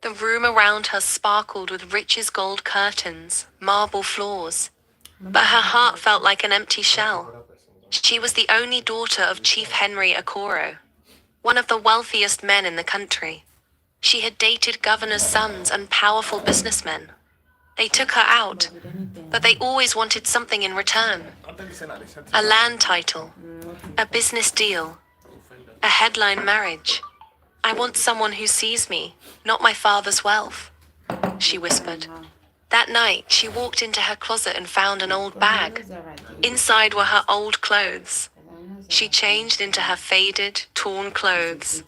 The room around her sparkled with rich's gold curtains, marble floors. But her heart felt like an empty shell. She was the only daughter of Chief Henry Okoro, one of the wealthiest men in the country. She had dated governors' sons and powerful businessmen. They took her out, but they always wanted something in return. A land title, a business deal, a headline marriage. I want someone who sees me, not my father's wealth, she whispered. That night, she walked into her closet and found an old bag. Inside were her old clothes. She changed into her faded, torn clothes.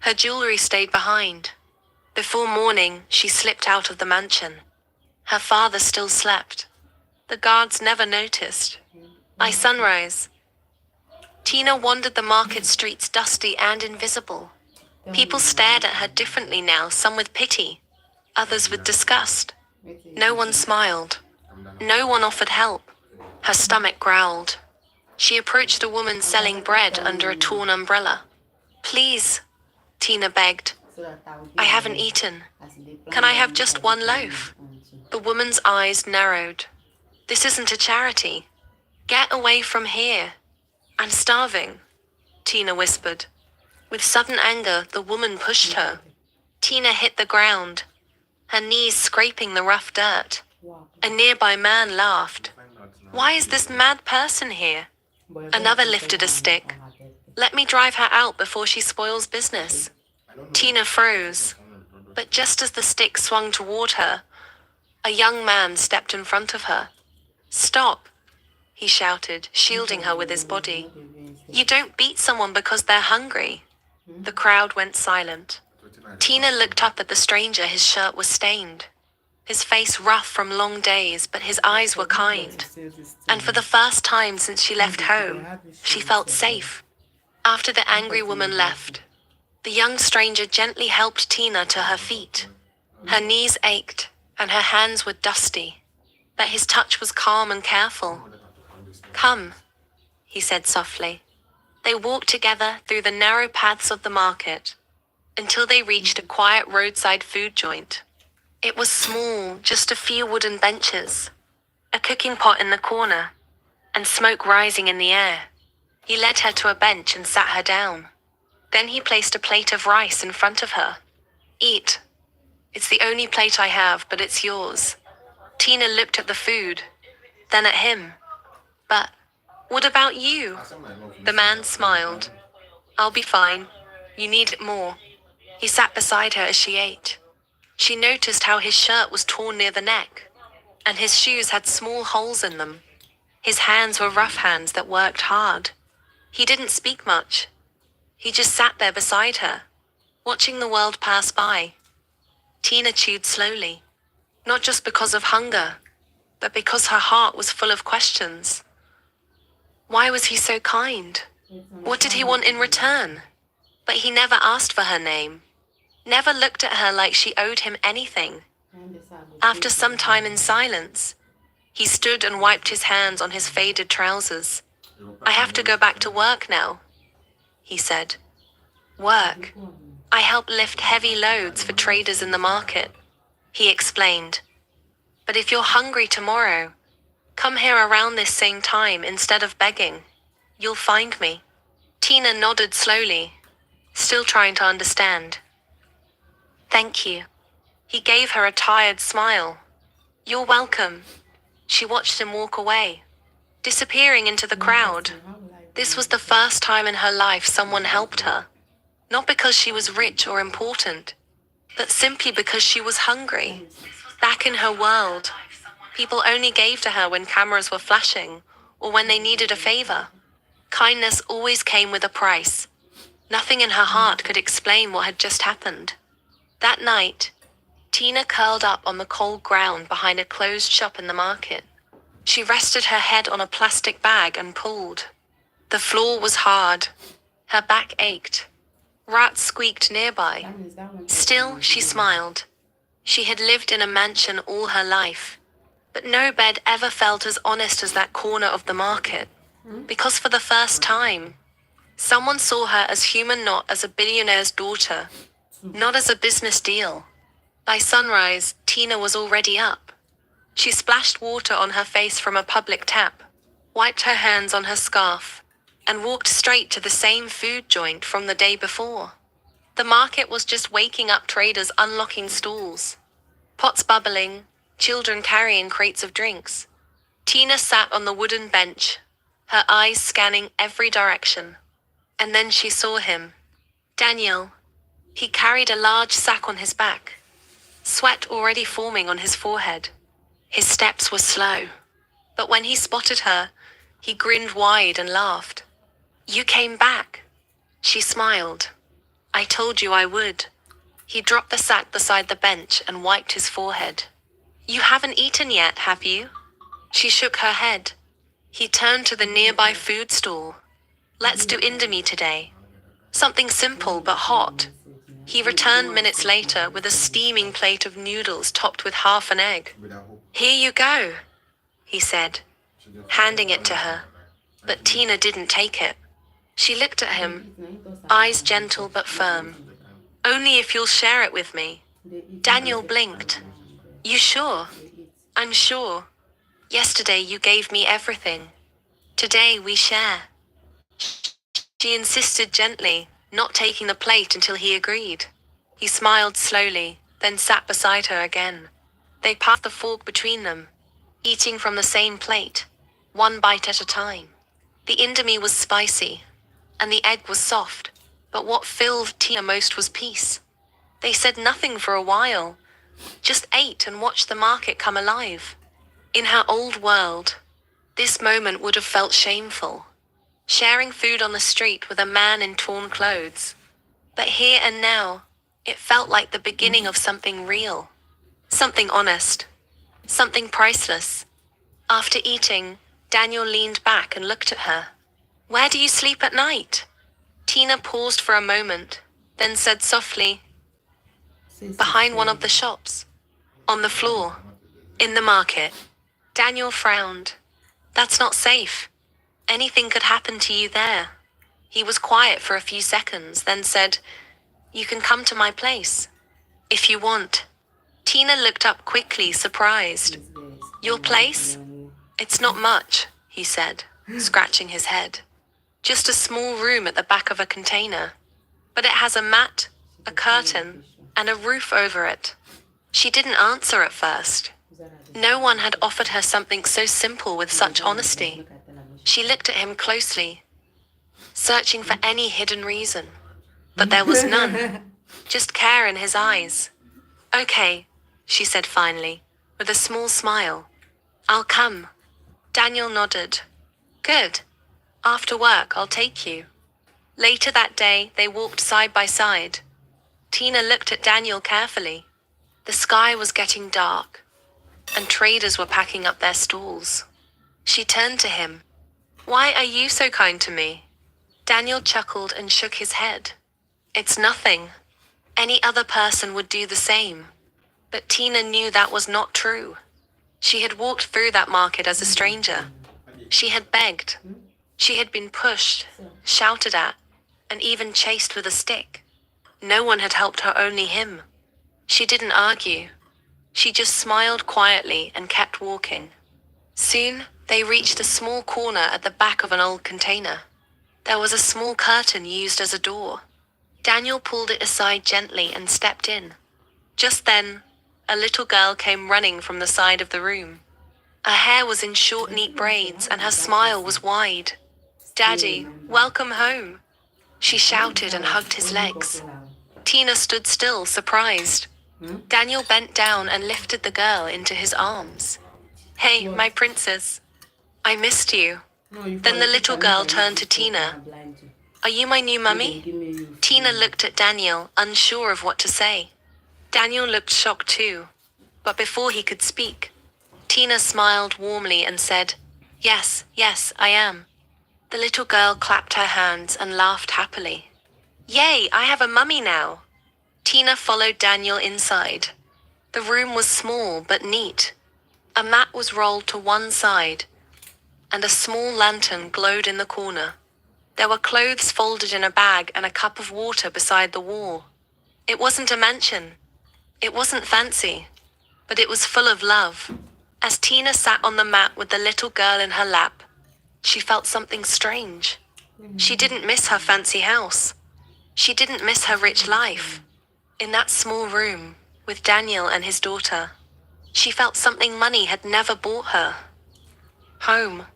Her jewelry stayed behind. Before morning, she slipped out of the mansion. Her father still slept. The guards never noticed. By sunrise, Tina wandered the market streets dusty and invisible. People stared at her differently now, some with pity, others with disgust. No one smiled. No one offered help. Her stomach growled. She approached a woman selling bread under a torn umbrella. Please, Tina begged. I haven't eaten. Can I have just one loaf? The woman's eyes narrowed. This isn't a charity. Get away from here. I'm starving, Tina whispered. With sudden anger, the woman pushed her. Tina hit the ground, her knees scraping the rough dirt. A nearby man laughed. Why is this mad person here? Another lifted a stick. Let me drive her out before she spoils business. Tina froze. But just as the stick swung toward her, a young man stepped in front of her. Stop, he shouted, shielding her with his body. You don't beat someone because they're hungry. The crowd went silent. Tina looked up at the stranger. His shirt was stained. His face rough from long days, but his eyes were kind. And for the first time since she left home, she felt safe. After the angry woman left, the young stranger gently helped Tina to her feet. Her knees ached, and her hands were dusty, but his touch was calm and careful. Come, he said softly. They walked together through the narrow paths of the market until they reached a quiet roadside food joint. It was small, just a few wooden benches, a cooking pot in the corner, and smoke rising in the air. He led her to a bench and sat her down. Then he placed a plate of rice in front of her. Eat. It's the only plate I have, but it's yours. Tina looked at the food, then at him. But what about you? The man smiled. I'll be fine. You need it more. He sat beside her as she ate. She noticed how his shirt was torn near the neck, and his shoes had small holes in them. His hands were rough hands that worked hard. He didn't speak much. He just sat there beside her, watching the world pass by. Tina chewed slowly, not just because of hunger, but because her heart was full of questions. Why was he so kind? What did he want in return? But he never asked for her name, never looked at her like she owed him anything. After some time in silence, he stood and wiped his hands on his faded trousers. I have to go back to work now, he said. Work? I help lift heavy loads for traders in the market, he explained. But if you're hungry tomorrow, come here around this same time instead of begging. You'll find me. Tina nodded slowly, still trying to understand. Thank you. He gave her a tired smile. You're welcome. She watched him walk away, disappearing into the crowd. This was the first time in her life someone helped her. Not because she was rich or important, but simply because she was hungry. Back in her world, people only gave to her when cameras were flashing or when they needed a favor. Kindness always came with a price. Nothing in her heart could explain what had just happened. That night, Tina curled up on the cold ground behind a closed shop in the market. She rested her head on a plastic bag and pulled. The floor was hard. Her back ached. Rats squeaked nearby. Still, she smiled. She had lived in a mansion all her life, but no bed ever felt as honest as that corner of the market. Because for the first time, someone saw her as human, not as a billionaire's daughter, not as a business deal. By sunrise, Tina was already up. She splashed water on her face from a public tap, wiped her hands on her scarf, and walked straight to the same food joint from the day before. The market was just waking up, traders unlocking stalls, pots bubbling, children carrying crates of drinks. Tina sat on the wooden bench, her eyes scanning every direction. And then she saw him. Daniel. He carried a large sack on his back, sweat already forming on his forehead. His steps were slow, but when he spotted her, he grinned wide and laughed. You came back. She smiled. I told you I would. He dropped the sack beside the bench and wiped his forehead. You haven't eaten yet, have you? She shook her head. He turned to the nearby food stall. Let's do Indomie today. Something simple but hot. He returned minutes later with a steaming plate of noodles topped with half an egg. Here you go, he said, handing it to her. But Tina didn't take it. She looked at him, eyes gentle but firm. Only if you'll share it with me. Daniel blinked. You sure? I'm sure. Yesterday you gave me everything. Today we share. She insisted gently, not taking the plate until he agreed. He smiled slowly, then sat beside her again. They passed the fork between them, eating from the same plate, one bite at a time. The Indomie was spicy, and the egg was soft, but what filled Tina most was peace. They said nothing for a while, just ate and watched the market come alive. In her old world, this moment would have felt shameful. Sharing food on the street with a man in torn clothes. But here and now, it felt like the beginning of something real. Something honest. Something priceless. After eating, Daniel leaned back and looked at her. Where do you sleep at night? Tina paused for a moment, then said softly, behind one of the shops. On the floor. In the market. Daniel frowned. That's not safe. Anything could happen to you there. He was quiet for a few seconds, then said, You can come to my place. If you want. Tina looked up quickly, surprised. Your place? It's not much, he said, scratching his head. Just a small room at the back of a container. But it has a mat, a curtain, and a roof over it. She didn't answer at first. No one had offered her something so simple with such honesty. She looked at him closely, searching for any hidden reason. But there was none, just care in his eyes. Okay, she said finally, with a small smile. I'll come. Daniel nodded. Good. After work, I'll take you. Later that day, they walked side by side. Tina looked at Daniel carefully. The sky was getting dark, and traders were packing up their stalls. She turned to him. Why are you so kind to me? Daniel chuckled and shook his head. It's nothing. Any other person would do the same. But Tina knew that was not true. She had walked through that market as a stranger. She had begged. She had been pushed, shouted at, and even chased with a stick. No one had helped her, only him. She didn't argue. She just smiled quietly and kept walking. Soon, they reached a small corner at the back of an old container. There was a small curtain used as a door. Daniel pulled it aside gently and stepped in. Just then, a little girl came running from the side of the room. Her hair was in short, neat braids, and her smile was wide. Daddy, welcome home. She shouted and hugged his legs. Tina stood still, surprised. Daniel bent down and lifted the girl into his arms. Hey, my princess. I missed you. Then the little girl turned to Tina. Are you my new mummy? Tina looked at Daniel, unsure of what to say. Daniel looked shocked too. But before he could speak, Tina smiled warmly and said, Yes, I am. The little girl clapped her hands and laughed happily. Yay, I have a mummy now. Tina followed Daniel inside. The room was small but neat. A mat was rolled to one side, and a small lantern glowed in the corner. There were clothes folded in a bag and a cup of water beside the wall. It wasn't a mansion. It wasn't fancy, but it was full of love. As Tina sat on the mat with the little girl in her lap, she felt something strange. She didn't miss her fancy house. She didn't miss her rich life. In that small room, with Daniel and his daughter, she felt something money had never bought her. Home.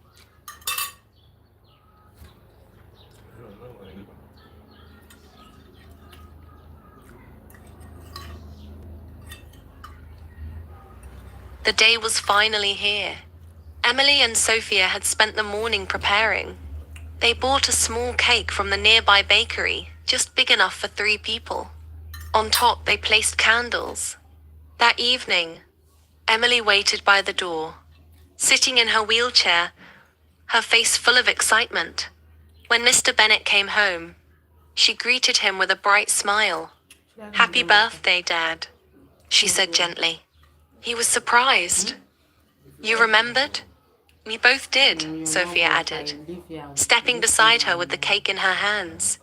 The day was finally here. Emily and Sophia had spent the morning preparing. They bought a small cake from the nearby bakery, just big enough for 3 people. On top, they placed candles. That evening, Emily waited by the door, sitting in her wheelchair, her face full of excitement. When Mr. Bennet came home, she greeted him with a bright smile. "Happy birthday, Dad," she said gently. He was surprised. "You remembered?" "We both did," Sophia added, stepping beside her with the cake in her hands.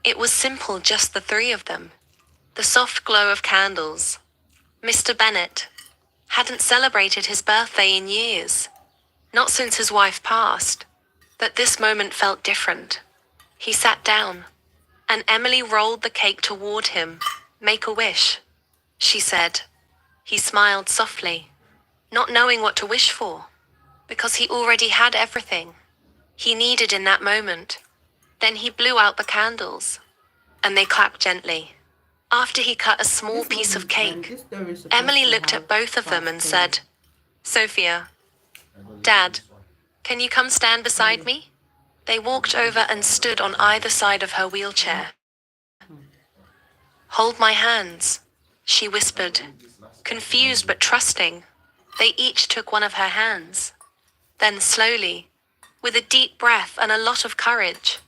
It was simple, just the 3 of them. The soft glow of candles. Mr. Bennet hadn't celebrated his birthday in years, not since his wife passed, but this moment felt different. He sat down, and Emily rolled the cake toward him. "Make a wish," she said. He smiled softly, not knowing what to wish for, because he already had everything he needed in that moment. Then he blew out the candles, and they clapped gently. After he cut a small piece of cake, Emily looked at both of them and said, "Sophia, Dad, can you come stand beside me?" They walked over and stood on either side of her wheelchair. "Hold my hands," she whispered, confused but trusting. They each took one of her hands. Then slowly, with a deep breath and a lot of courage,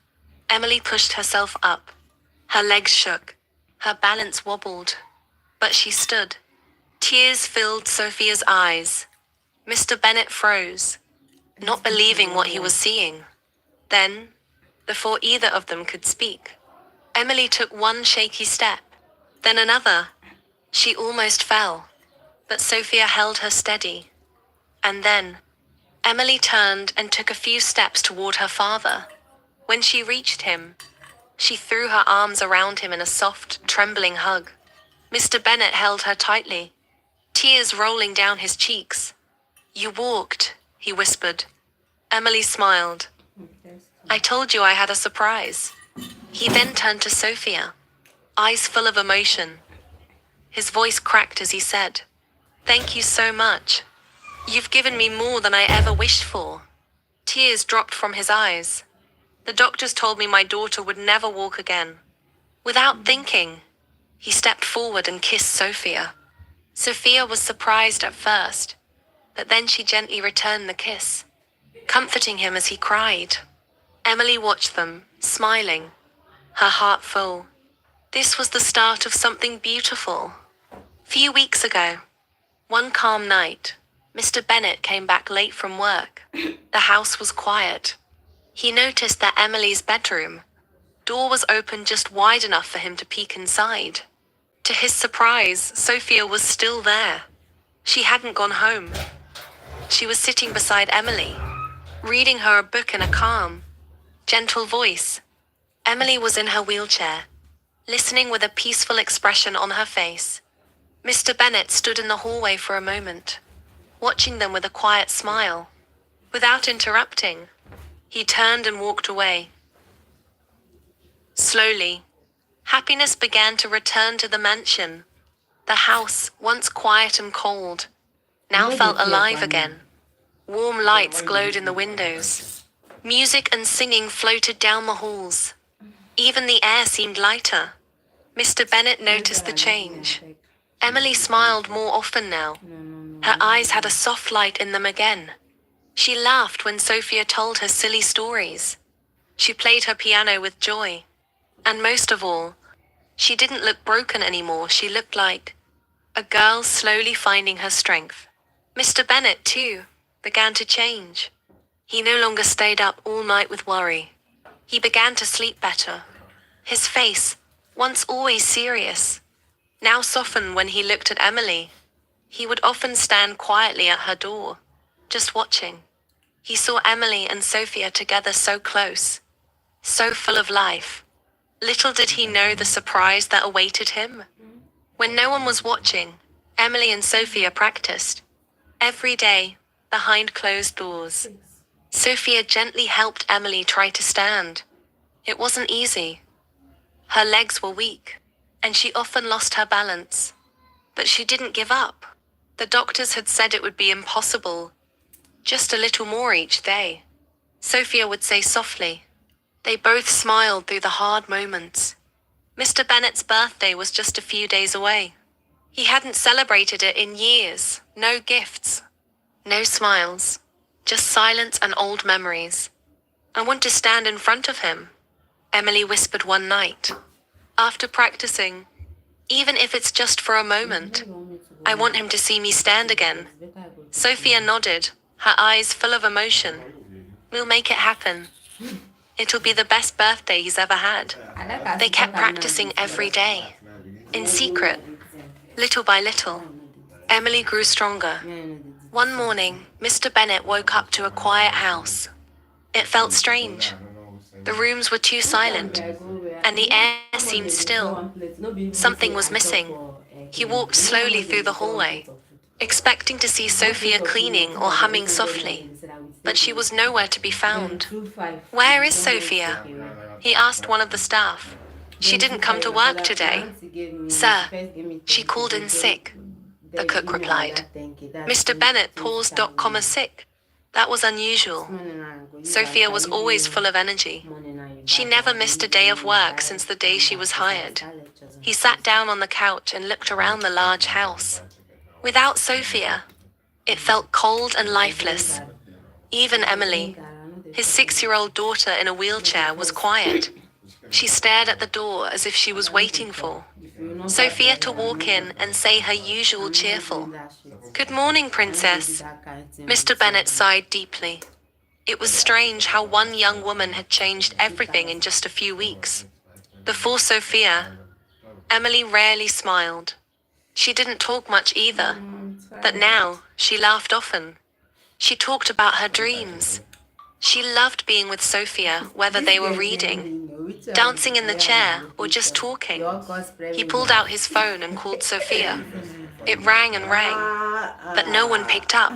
Emily pushed herself up. Her legs shook, her balance wobbled, but she stood. Tears filled Sophia's eyes. Mr. Bennet froze, not believing what he was seeing. Then, before either of them could speak, Emily took one shaky step, then another. She almost fell, but Sophia held her steady. And then, Emily turned and took a few steps toward her father. When she reached him, she threw her arms around him in a soft, trembling hug. Mr. Bennet held her tightly, tears rolling down his cheeks. "You walked," he whispered. Emily smiled. "I told you I had a surprise." He then turned to Sophia, eyes full of emotion. His voice cracked as he said, "Thank you so much. You've given me more than I ever wished for." Tears dropped from his eyes. "The doctors told me my daughter would never walk again." Without thinking, he stepped forward and kissed Sophia. Sophia was surprised at first, but then she gently returned the kiss, comforting him as he cried. Emily watched them, smiling, her heart full. This was the start of something beautiful. Few weeks ago, one calm night, Mr. Bennet came back late from work. The house was quiet. He noticed that Emily's bedroom door was open just wide enough for him to peek inside. To his surprise, Sophia was still there. She hadn't gone home. She was sitting beside Emily, reading her a book in a calm, gentle voice. Emily was in her wheelchair, listening with a peaceful expression on her face. Mr. Bennet stood in the hallway for a moment, watching them with a quiet smile. Without interrupting, he turned and walked away. Slowly, happiness began to return to the mansion. The house, once quiet and cold, now felt alive again. Warm lights glowed in the windows. Music and singing floated down the halls. Even the air seemed lighter. Mr. Bennet noticed the change. Emily smiled more often now. Her eyes had a soft light in them again. She laughed when Sophia told her silly stories. She played her piano with joy. And most of all, she didn't look broken anymore. She looked like a girl slowly finding her strength. Mr. Bennet, too, began to change. He no longer stayed up all night with worry. He began to sleep better. His face, once always serious, now softened when he looked at Emily. He would often stand quietly at her door, just watching. He saw Emily and Sophia together so close, so full of life. Little did he know the surprise that awaited him. When no one was watching, Emily and Sophia practiced. Every day, behind closed doors. Sophia gently helped Emily try to stand. It wasn't easy. Her legs were weak, and she often lost her balance. But she didn't give up. The doctors had said it would be impossible. Just a little more each day. Sophia would say softly. They both smiled through the hard moments. Mr. Bennet's birthday was just a few days away. He hadn't celebrated it in years. No gifts. No smiles. Just silence and old memories. I want to stand in front of him, Emily whispered one night. After practicing, even if it's just for a moment, I want him to see me stand again. Sophia nodded, her eyes full of emotion. We'll make it happen. It'll be the best birthday he's ever had. They kept practicing every day, in secret, little by little. Emily grew stronger. One morning, Mr. Bennet woke up to a quiet house. It felt strange. The rooms were too silent, and the air seemed still. Something was missing. He walked slowly through the hallway, expecting to see Sophia cleaning or humming softly, but she was nowhere to be found. Where is Sophia? He asked one of the staff. She didn't come to work today. Sir, she called in sick, the cook replied. Mr. Bennet paused. Sick. That was unusual. Sophia was always full of energy. She never missed a day of work since the day she was hired. He sat down on the couch and looked around the large house. Without Sophia, it felt cold and lifeless. Even Emily, his 6-year-old daughter in a wheelchair, was quiet. She stared at the door as if she was waiting for Sophia to walk in and say her usual cheerful, "Good morning, Princess." Mr. Bennet sighed deeply. It was strange how one young woman had changed everything in just a few weeks. Before Sophia, Emily rarely smiled. She didn't talk much either, but now she laughed often. She talked about her dreams. She loved being with Sophia, whether they were reading, dancing in the chair, or just talking. He pulled out his phone and called Sophia. It rang and rang, but no one picked up.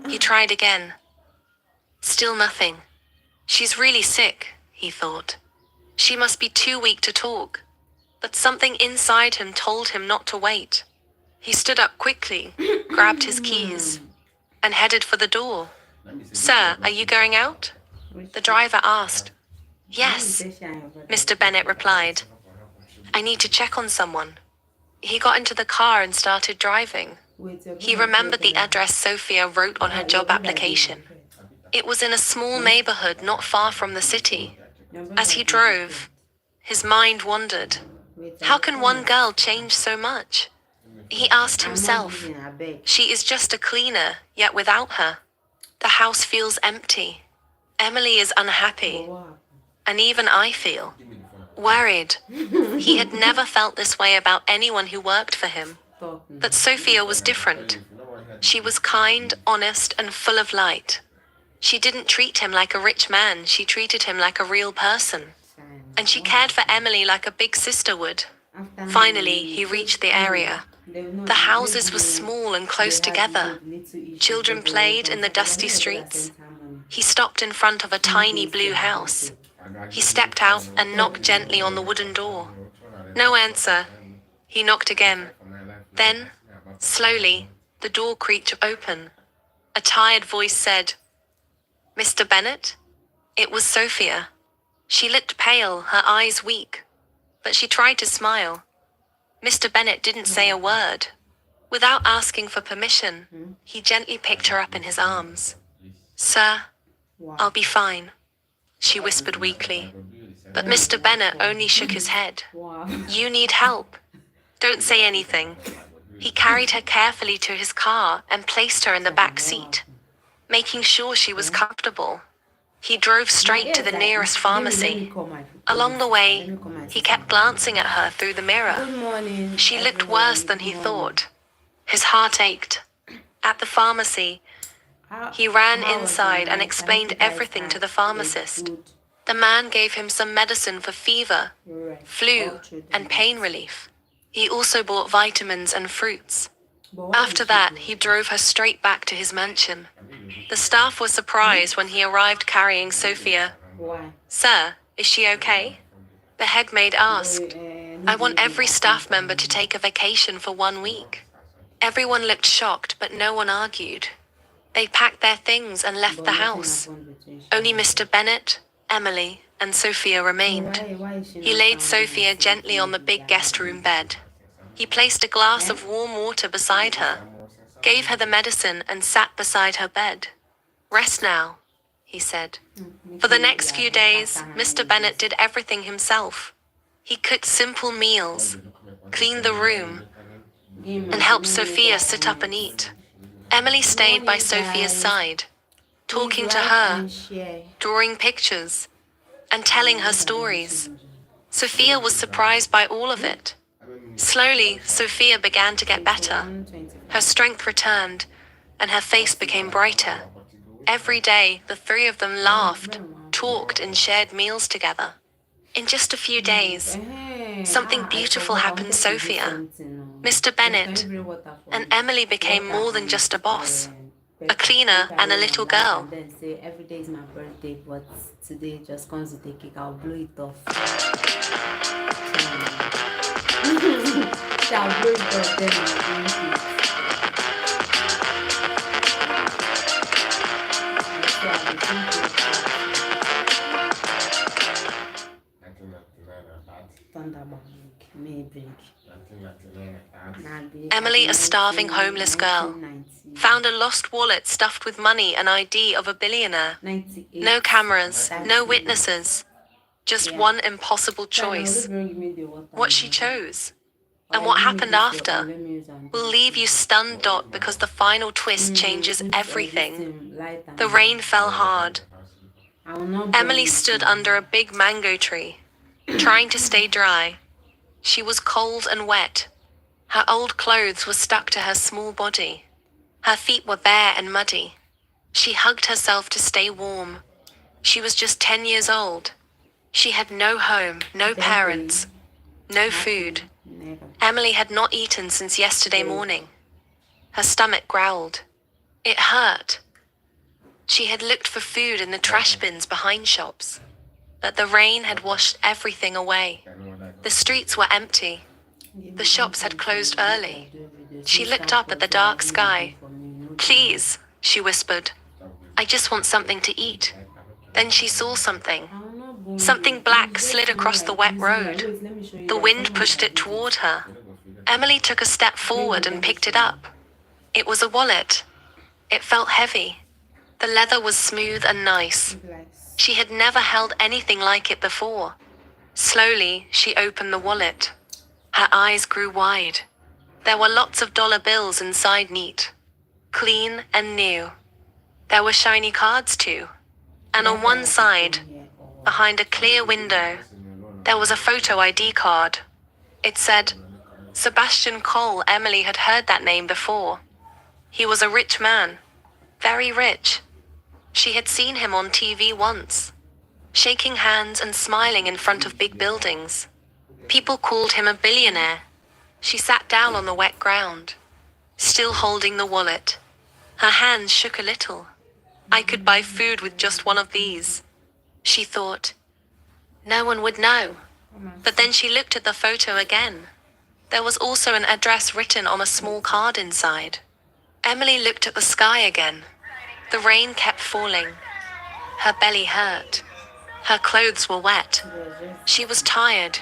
He tried again. Still nothing. She's really sick, he thought. She must be too weak to talk. But something inside him told him not to wait. He stood up quickly, grabbed his keys, and headed for the door. "Sir, are you going out?" the driver asked. "Yes," Mr. Bennet replied. "I need to check on someone." He got into the car and started driving. He remembered the address Sophia wrote on her job application. It was in a small neighborhood not far from the city. As he drove, his mind wandered. How can one girl change so much? He asked himself. She is just a cleaner, yet without her, the house feels empty. Emily is unhappy. And even I feel worried. He had never felt this way about anyone who worked for him. But Sophia was different. She was kind, honest, and full of light. She didn't treat him like a rich man, she treated him like a real person. And she cared for Emily like a big sister would. Finally, he reached the area. The houses were small and close together. Children played in the dusty streets. He stopped in front of a tiny blue house. He stepped out and knocked gently on the wooden door. No answer. He knocked again. Then, slowly, the door creaked open. A tired voice said, "Mr. Bennet?" It was Sophia. She looked pale, her eyes weak. But she tried to smile. Mr. Bennet didn't say a word. Without asking for permission, he gently picked her up in his arms. "Sir, I'll be fine," she whispered weakly. But Mr. Bennet only shook his head. "You need help. Don't say anything." He carried her carefully to his car and placed her in the back seat, making sure she was comfortable. He drove straight to the nearest pharmacy. Along the way, he kept glancing at her through the mirror. She looked worse than he thought. His heart ached. At the pharmacy, he ran inside and explained everything to the pharmacist. The man gave him some medicine for fever, flu, and pain relief. He also bought vitamins and fruits. After that, he drove her straight back to his mansion. The staff was surprised when he arrived carrying Sophia. "Sir, is she okay?" The head maid asked. "I want every staff member to take a vacation for 1 week." Everyone looked shocked, but no one argued. They packed their things and left the house. Only Mr. Bennet, Emily, and Sophia remained. He laid Sophia gently on the big guest room bed. He placed a glass of warm water beside her, gave her the medicine, and sat beside her bed. "Rest now," he said. For the next few days, Mr. Bennet did everything himself. He cooked simple meals, cleaned the room, and helped Sophia sit up and eat. Emily stayed by Sophia's side, talking to her, drawing pictures, and telling her stories. Sophia was surprised by all of it. Slowly, Sophia began to get better. Her strength returned, and her face became brighter. Every day, the three of them laughed, talked, and shared meals together. In just a few days, something beautiful happened to Sophia. Mr. Bennet and Emily became more than just a boss, a cleaner, and a little girl. Then say every day is my birthday, but today just comes with a cake. I'll blow it off. I'll blow it off then I'll drink it. Emily, a starving homeless girl, found a lost wallet stuffed with money and ID of a billionaire. No cameras, no witnesses, just one impossible choice. What she chose, and what happened after, will leave you stunned. Because the final twist changes everything. The rain fell hard. Emily stood under a big mango tree, trying to stay dry. She was cold and wet. Her old clothes were stuck to her small body. Her feet were bare and muddy. She hugged herself to stay warm. She was just 10 years old. She had no home, no parents, no food. Emily had not eaten since yesterday morning. Her stomach growled. It hurt. She had looked for food in the trash bins behind shops, but the rain had washed everything away. The streets were empty. The shops had closed early. She looked up at the dark sky. "Please," she whispered. "I just want something to eat." Then she saw something. Something black slid across the wet road. The wind pushed it toward her. Emily took a step forward and picked it up. It was a wallet. It felt heavy. The leather was smooth and nice. She had never held anything like it before. Slowly, she opened the wallet. Her eyes grew wide. There were lots of dollar bills inside, neat, clean, and new. There were shiny cards too. And on one side, behind a clear window, there was a photo ID card. It said, Sebastian Cole. Emily had heard that name before. He was a rich man. Very rich. She had seen him on TV once, shaking hands and smiling in front of big buildings. People called him a billionaire. She sat down on the wet ground, still holding the wallet. Her hands shook a little. I could buy food with just one of these, she thought. No one would know. But then she looked at the photo again. There was also an address written on a small card inside. Emily looked at the sky again. The rain kept falling. Her belly hurt. Her clothes were wet. She was tired.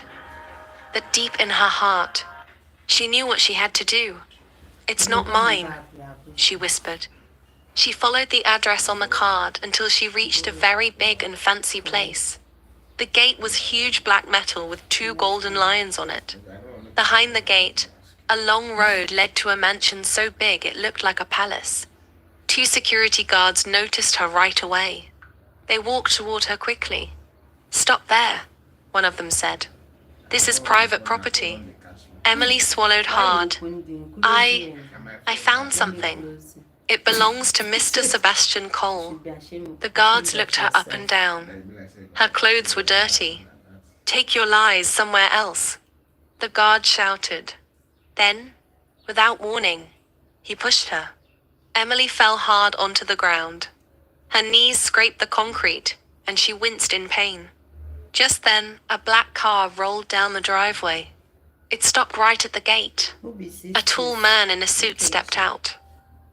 But deep in her heart, she knew what she had to do. It's not mine, she whispered. She followed the address on the card until she reached a very big and fancy place. The gate was huge black metal with 2 golden lions on it. Behind the gate, a long road led to a mansion so big it looked like a palace. 2 security guards noticed her right away. They walked toward her quickly. "Stop there," one of them said. "This is private property." Emily swallowed hard. I found something. It belongs to Mr. Sebastian Cole." The guards looked her up and down. Her clothes were dirty. "Take your lies somewhere else," the guard shouted. Then, without warning, he pushed her. Emily fell hard onto the ground. Her knees scraped the concrete, and she winced in pain. Just then, a black car rolled down the driveway. It stopped right at the gate. A tall man in a suit stepped out.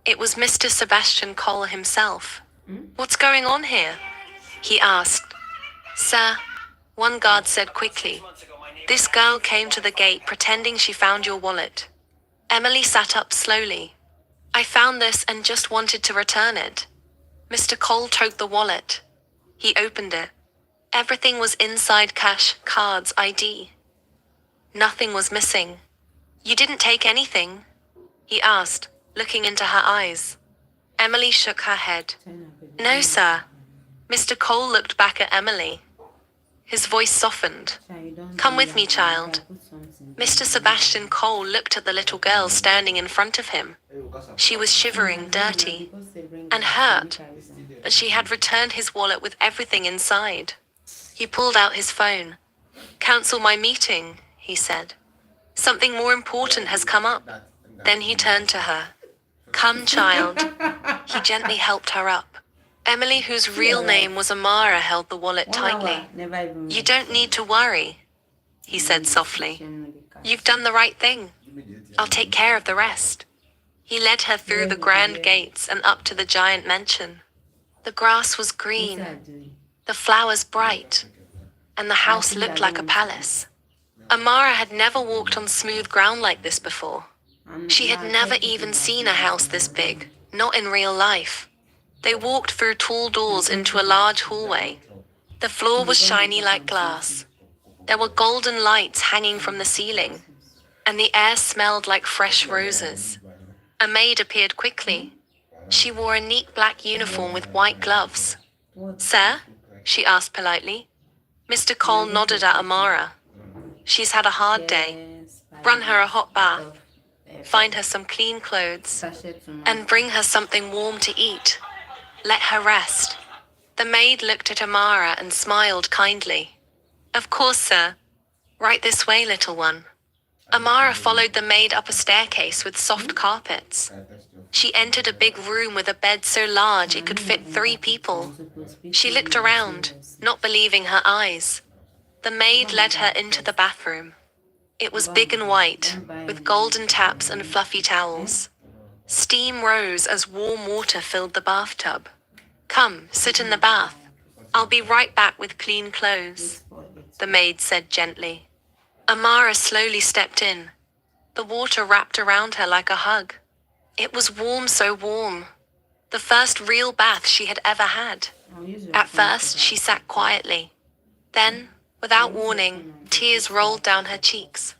It was Mr. Sebastian Cole himself. "What's going on here?" he asked. "Sir," one guard said quickly, "this girl came to the gate pretending she found your wallet." Emily sat up slowly. "I found this and just wanted to return it." Mr. Cole took the wallet. He opened it. Everything was inside: cash, cards, ID. Nothing was missing. "You didn't take anything?" he asked, looking into her eyes. Emily shook her head. "No, sir." Mr. Cole looked back at Emily. His voice softened. "Come with me, child." Mr. Sebastian Cole looked at the little girl standing in front of him. She was shivering, dirty, and hurt, but she had returned his wallet with everything inside. He pulled out his phone. "Cancel my meeting," he said. "Something more important has come up." Then he turned to her. "Come, child." He gently helped her up. Emily, whose real name was Amara, held the wallet tightly. "You don't need to worry," he said softly. "You've done the right thing. I'll take care of the rest." He led her through the grand gates and up to the giant mansion. The grass was green, the flowers bright, and the house looked like a palace. Amara had never walked on smooth ground like this before. She had never even seen a house this big, not in real life. They walked through tall doors into a large hallway. The floor was shiny like glass. There were golden lights hanging from the ceiling, and the air smelled like fresh roses. A maid appeared quickly. She wore a neat black uniform with white gloves. "Sir?" she asked politely. Mr. Cole nodded at Amara. "She's had a hard day. Run her a hot bath. Find her some clean clothes, and bring her something warm to eat. Let her rest." The maid looked at Amara and smiled kindly. "Of course, sir. Right this way, little one." Amara followed the maid up a staircase with soft carpets. She entered a big room with a bed so large it could fit 3 people. She looked around, not believing her eyes. The maid led her into the bathroom. It was big and white, with golden taps and fluffy towels. Steam rose as warm water filled the bathtub. "Come, sit in the bath. I'll be right back with clean clothes," the maid said gently. Amara slowly stepped in. The water wrapped around her like a hug. It was warm, so warm. The first real bath she had ever had. At first, she sat quietly. Then, without warning, tears rolled down her cheeks.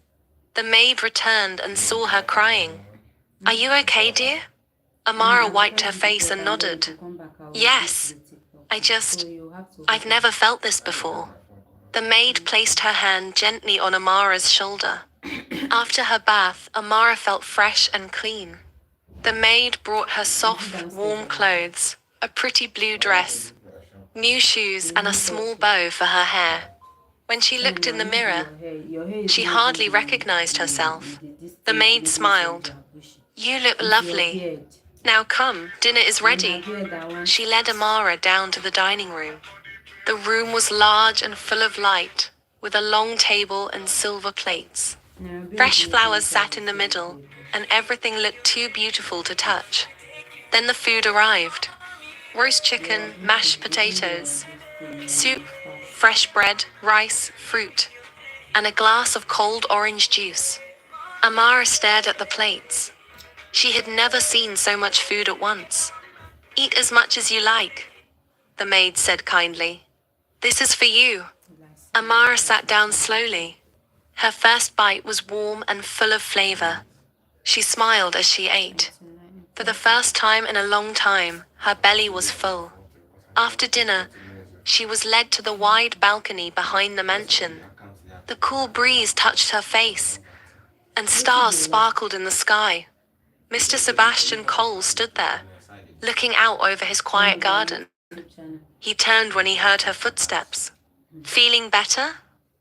The maid returned and saw her crying. "Are you okay, dear?" Amara wiped her face and nodded. "Yes. I've never felt this before." The maid placed her hand gently on Amara's shoulder. After her bath, Amara felt fresh and clean. The maid brought her soft, warm clothes, a pretty blue dress, new shoes, and a small bow for her hair. When she looked in the mirror, she hardly recognized herself. The maid smiled. "You look lovely. Now come, dinner is ready." She led Amara down to the dining room. The room was large and full of light, with a long table and silver plates. Fresh flowers sat in the middle, and everything looked too beautiful to touch. Then the food arrived. Roast chicken, mashed potatoes, soup, fresh bread, rice, fruit, and a glass of cold orange juice. Amara stared at the plates. She had never seen so much food at once. "Eat as much as you like," the maid said kindly. "This is for you." Amara sat down slowly. Her first bite was warm and full of flavor. She smiled as she ate. For the first time in a long time, her belly was full. After dinner, She was led to the wide balcony behind the mansion. The cool breeze touched her face, and stars sparkled in the sky. Mr. Sebastian Cole stood there, looking out over his quiet garden. He turned when he heard her footsteps. Feeling better?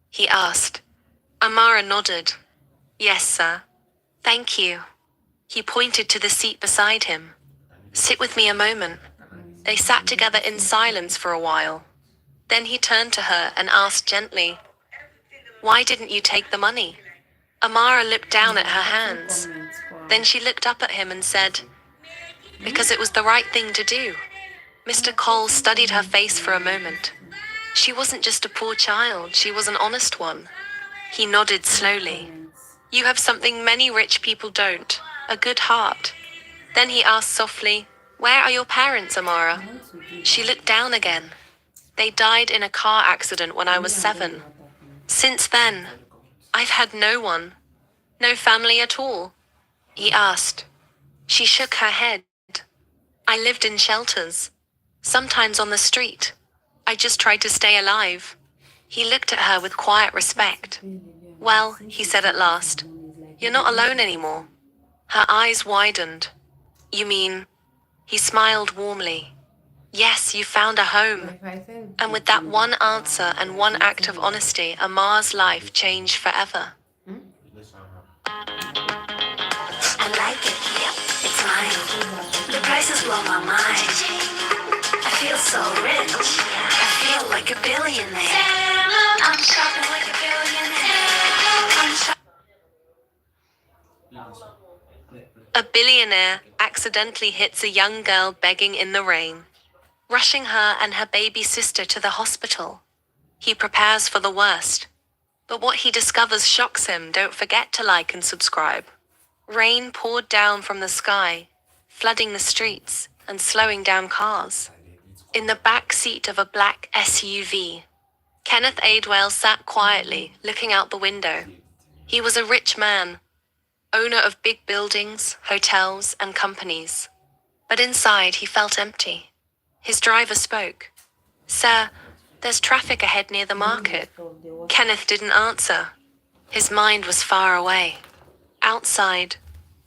He asked. Amara nodded. Yes, sir. Thank you. He pointed to the seat beside him. Sit with me a moment. They sat together in silence for a while. Then he turned to her and asked gently, Why didn't you take the money? Amara looked down at her hands. Then she looked up at him and said, Because it was the right thing to do. Mr. Cole studied her face for a moment. She wasn't just a poor child, she was an honest one. He nodded slowly. You have something many rich people don't, a good heart. Then he asked softly, Where are your parents, Amara? She looked down again. They died in a car accident when I was 7. Since then, I've had no one. No family at all. He asked. She shook her head. I lived in shelters. Sometimes on the street. I just tried to stay alive. He looked at her with quiet respect. Well, he said at last, you're not alone anymore. Her eyes widened. You mean? He smiled warmly. Yes, you found a home. And with that one answer and one act of honesty, Amar's life changed forever. I like it. Yep, it's mine. The prices blow my mind. I feel so rich. I feel like a billionaire. I'm shopping like a billionaire. I'm shopping. A billionaire accidentally hits a young girl begging in the rain, rushing her and her baby sister to the hospital. He prepares for the worst, but what he discovers shocks him. Don't forget to like and subscribe. Rain poured down from the sky, flooding the streets and slowing down cars. In the back seat of a black SUV, Kenneth Adwell sat quietly, looking out the window. He was a rich man, owner of big buildings, hotels, and companies. But inside, he felt empty. His driver spoke. Sir, there's traffic ahead near the market. Kenneth didn't answer. His mind was far away. Outside,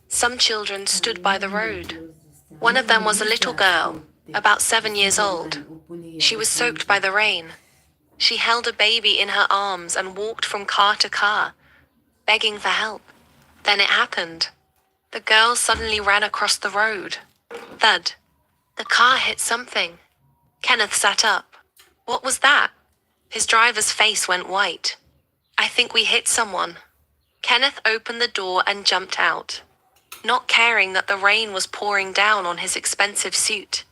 some children stood by the road. One of them was a little girl, about 7 years old. She was soaked by the rain. She held a baby in her arms and walked from car to car, begging for help. Then it happened. The girl suddenly ran across the road. Thud. The car hit something. Kenneth sat up. What was that? His driver's face went white. I think we hit someone. Kenneth opened the door and jumped out, not caring that the rain was pouring down on his expensive suit.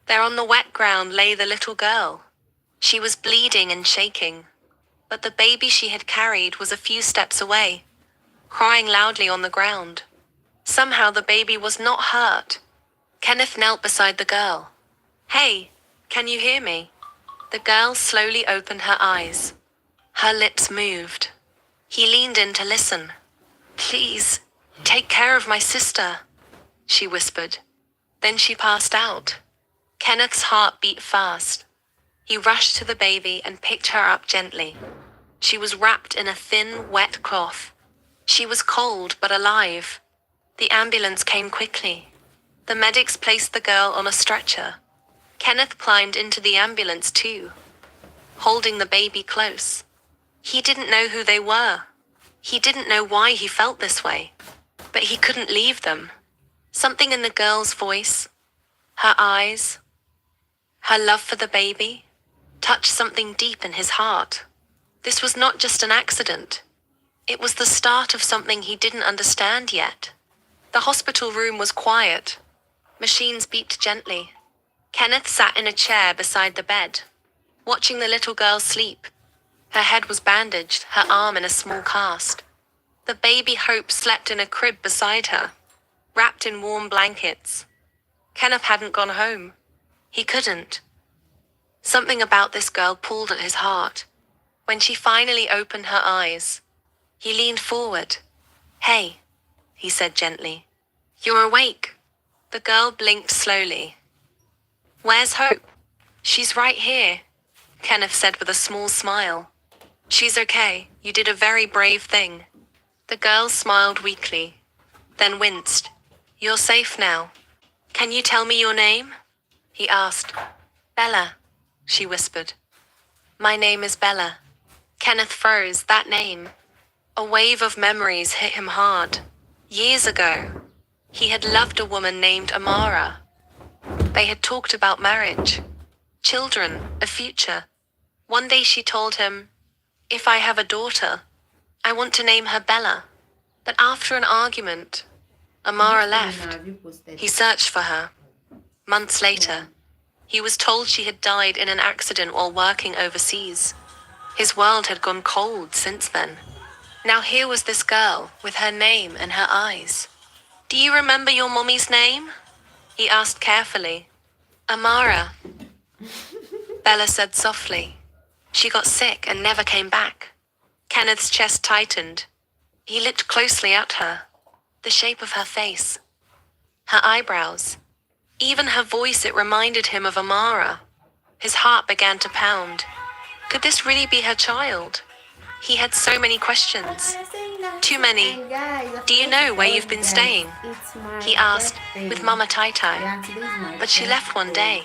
There on the wet ground lay the little girl. She was bleeding and shaking, but the baby she had carried was a few steps away, crying loudly on the ground. Somehow the baby was not hurt. Kenneth knelt beside the girl. Hey, can you hear me? The girl slowly opened her eyes. Her lips moved. He leaned in to listen. Please, take care of my sister, she whispered. Then she passed out. Kenneth's heart beat fast. He rushed to the baby and picked her up gently. She was wrapped in a thin, wet cloth. She was cold but alive. The ambulance came quickly. The medics placed the girl on a stretcher. Kenneth climbed into the ambulance too, holding the baby close. He didn't know who they were. He didn't know why he felt this way. But he couldn't leave them. Something in the girl's voice, her eyes, her love for the baby, touched something deep in his heart. This was not just an accident. It was the start of something he didn't understand yet. The hospital room was quiet. Machines beeped gently. Kenneth sat in a chair beside the bed, watching the little girl sleep. Her head was bandaged, her arm in a small cast. The baby Hope slept in a crib beside her, wrapped in warm blankets. Kenneth hadn't gone home. He couldn't. Something about this girl pulled at his heart. When she finally opened her eyes, he leaned forward. Hey, he said gently. You're awake. The girl blinked slowly. Where's Hope? She's right here. Kenneth said with a small smile. She's okay. You did a very brave thing. The girl smiled weakly, then winced. You're safe now. Can you tell me your name? He asked. Bella, she whispered. My name is Bella. Kenneth froze. That name. A wave of memories hit him hard. Years ago, he had loved a woman named Amara. They had talked about marriage, children, a future. One day she told him, if I have a daughter, I want to name her Bella. But after an argument, Amara left. He searched for her. Months later, he was told she had died in an accident while working overseas. His world had gone cold since then. Now here was this girl with her name in her eyes. Do you remember your mommy's name? He asked carefully. Amara, Bella said softly. She got sick and never came back. Kenneth's chest tightened. He looked closely at her. The shape of her face. Her eyebrows. Even her voice, it reminded him of Amara. His heart began to pound. Could this really be her child? He had so many questions. Too many. Do you know where you've been staying? He asked, with Mama Tai-Tai. But she left one day.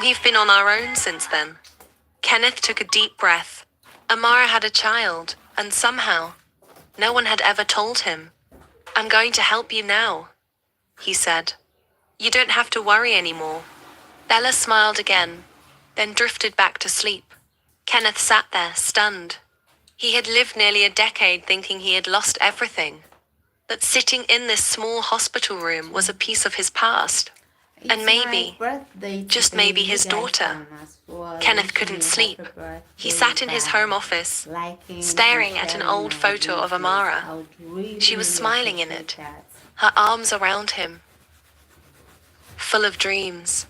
We've been on our own since then. Kenneth took a deep breath. Amara had a child, and somehow, no one had ever told him. I'm going to help you now, he said. You don't have to worry anymore. Bella smiled again, then drifted back to sleep. Kenneth sat there, stunned. He had lived nearly a decade thinking he had lost everything. That sitting in this small hospital room was a piece of his past. And maybe, just maybe, his daughter. Kenneth couldn't sleep. He sat in his home office, staring at an old photo of Amara. She was smiling in it, her arms around him, full of dreams.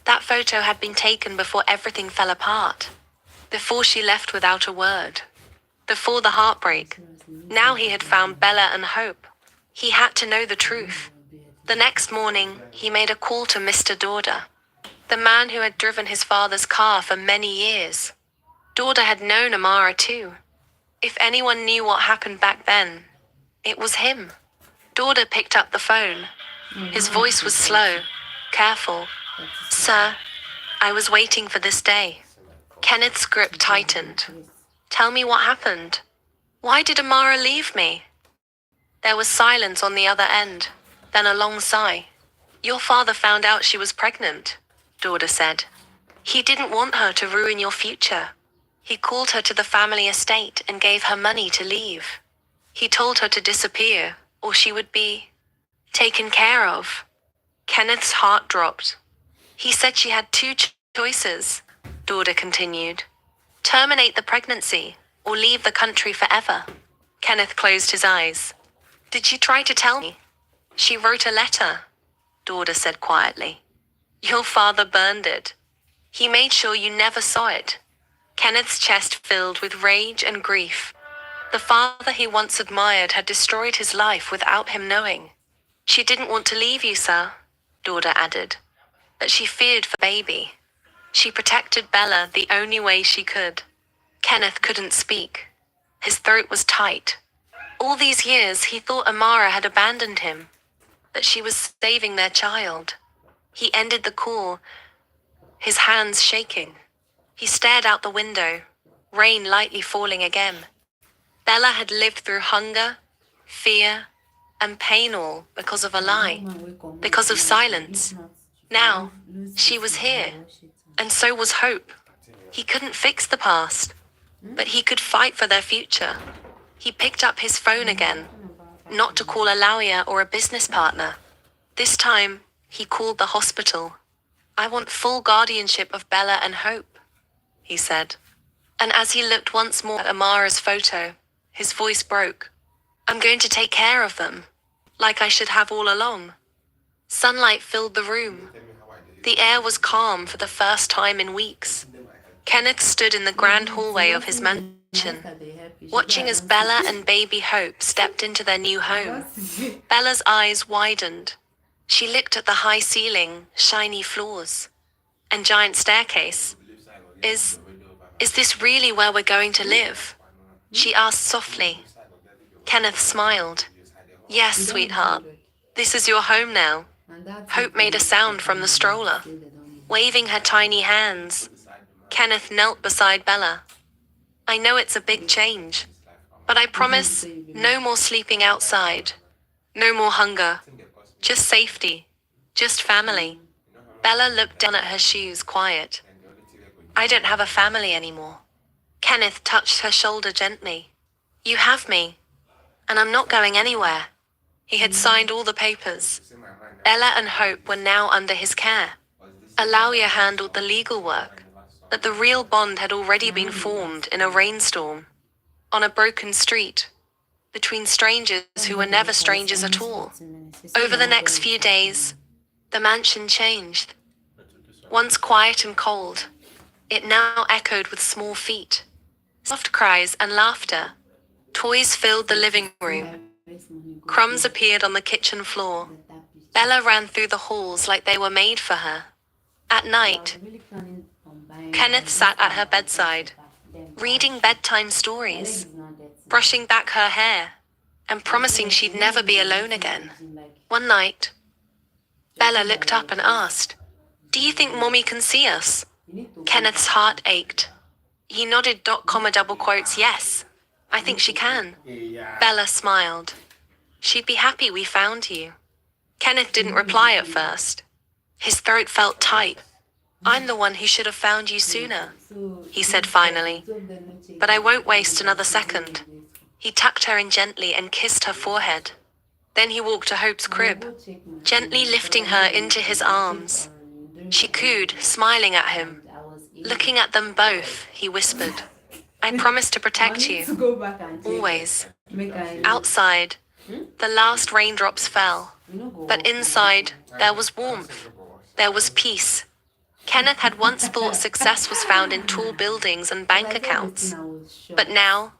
That photo had been taken before everything fell apart, before she left without a word, before the heartbreak. Now he had found Bella and hope. He had to know the truth. The next morning, he made a call to Mr. Dorda, the man who had driven his father's car for many years. Dorda had known Amara too. If anyone knew what happened back then, it was him. Dorda picked up the phone. His voice was slow, careful. Sir, I was waiting for this day. Kenneth's grip tightened. Tell me what happened. Why did Amara leave me? There was silence on the other end, then a long sigh. Your father found out she was pregnant, Dorda said. He didn't want her to ruin your future. He called her to the family estate and gave her money to leave. He told her to disappear, or she would be taken care of. Kenneth's heart dropped. He said she had two choices, Dorda continued. Terminate the pregnancy, or leave the country forever. Kenneth closed his eyes. Did she try to tell me? She wrote a letter, Dorda said quietly. Your father burned it. He made sure you never saw it. Kenneth's chest filled with rage and grief. The father he once admired had destroyed his life without him knowing. She didn't want to leave you, sir, Dorda added. But she feared for baby. She protected Bella the only way she could. Kenneth couldn't speak. His throat was tight. All these years he thought Amara had abandoned him, that she was saving their child. He ended the call, his hands shaking. He stared out the window, rain lightly falling again. Bella had lived through hunger, fear, and pain, all because of a lie, because of silence. Now, she was here, and so was hope. He couldn't fix the past, but he could fight for their future. He picked up his phone again, not to call a lawyer or a business partner. This time, he called the hospital. I want full guardianship of Bella and Hope, he said. And as he looked once more at Amara's photo, his voice broke. I'm going to take care of them, like I should have all along. Sunlight filled the room. The air was calm for the first time in weeks. Kenneth stood in the grand hallway of his mansion, watching as Bella and baby Hope stepped into their new home. Bella's eyes widened. She looked at the high ceiling, shiny floors, and giant staircase. Is Is this really where we're going to live? She asked softly. Kenneth smiled. Yes, sweetheart. This is your home now. Hope made a sound from the stroller, waving her tiny hands. Kenneth knelt beside Bella. I know it's a big change, but I promise no more sleeping outside. No more hunger. Just safety. Just family. Bella looked down at her shoes, quiet. I don't have a family anymore. Kenneth touched her shoulder gently. You have me, and I'm not going anywhere. He had signed all the papers. Bella and Hope were now under his care. Alauya handled the legal work, but the real bond had already been formed in a rainstorm, on a broken street, between strangers who were never strangers at all. Over the next few days, the mansion changed. Once quiet and cold, it now echoed with small feet, soft cries and laughter. Toys filled the living room. Crumbs appeared on the kitchen floor. Bella ran through the halls like they were made for her. At night, Kenneth sat at her bedside, reading bedtime stories, brushing back her hair, and promising she'd never be alone again. One night, Bella looked up and asked, Do you think Mommy can see us? Kenneth's heart ached. He nodded, comma, double quotes, yes, I think she can. Bella smiled. She'd be happy we found you. Kenneth didn't reply at first. His throat felt tight. I'm the one who should have found you sooner, he said finally. But I won't waste another second. He tucked her in gently and kissed her forehead. Then he walked to Hope's crib, gently lifting her into his arms. She cooed, smiling at him. Looking at them both, he whispered, I promise to protect you. Always. Outside, the last raindrops fell. But inside, there was warmth. There was peace. Kenneth had once thought success was found in tall buildings and bank accounts. But now,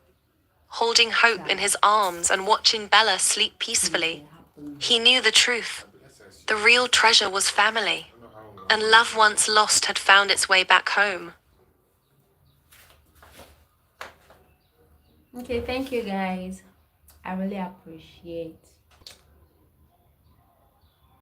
holding Hope in his arms and watching Bella sleep peacefully, he knew the truth. The real treasure was family, and love once lost had found its way back home. Okay, thank you guys. I really appreciate